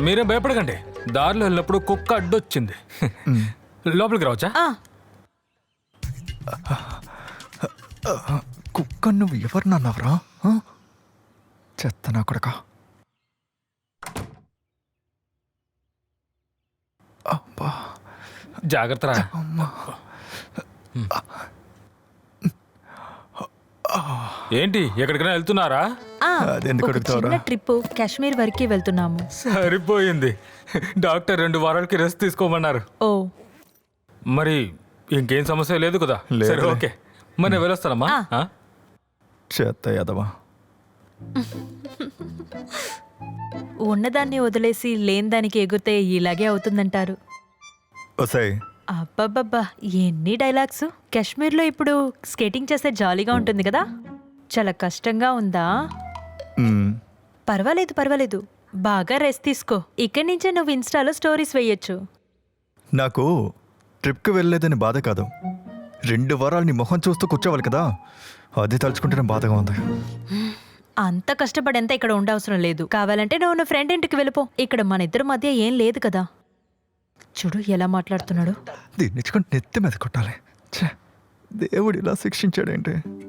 మీరే భయపడకండి. దారిలో వెళ్ళినప్పుడు కుక్క అడ్డొచ్చింది. లోపలికి రావచ్చా? కుక్క నువ్వు ఎవరినన్నావరా? చెత్త నా కొడక. అబ్బా జాగ్రత్త రా. అమ్మా. ఏంటి ఎక్కడికైనా వెళ్తున్నారా? అదెందుకు ఒక అడుగుతావురా? చిన్న ట్రిప్ కాశ్మీర్ వరకు వెళ్తున్నాము. సరిపోయింది. Doctor 2 వారాలకి rest తీసుకోమన్నారు. ఓ మరి ఇంకేం సమస్య లేదు కదా? లేదులే. సరే ఓకే, మరి నేను వెళ్ళొస్తానమ్మా. ఆ? చెత్త యాదవా. ఉన్నదాన్ని వదిలేసి లేని దానికి ఎగురితే ఇలాగే అవుతుందంటారు. ఒసేయ్ అబ్బబ్బబ్బా ఎన్ని డైలాగ్స్. కాశ్మీర్లో ఇప్పుడు స్కేటింగ్ చేస్తే జాలీగా ఉంటుంది కదా, చాలా కష్టంగా ఉందా? పర్వాలేదు పర్వాలేదు, బాగా రెస్ట్ తీసుకో. ఇక్కడి నుంచే నువ్వు ఇన్స్టాలో స్టోరీస్ వేయొచ్చు. నాకు ట్రిప్కి వెళ్ళలేదని బాధ కాదు, 2 వారాలు నీ మొహం చూస్తూ కూర్చోవాలి కదా, అది తలుచుకుంటేనే బాధగా ఉంది. అంత కష్టపడేంత ఇక్కడ ఉండవసరం లేదు. కావాలంటే నువ్వు నా ఫ్రెండ్ ఇంటికి వెళ్ళిపో. ఇక్కడ మన ఇద్దరి మధ్య ఏం లేదు కదా. చూడు ఎలా మాట్లాడుతున్నాడు. దీన్ని నెత్తి మీద కొట్టాలి. ఛే, దేవుడు ఇలా శిక్షించాడేంటి?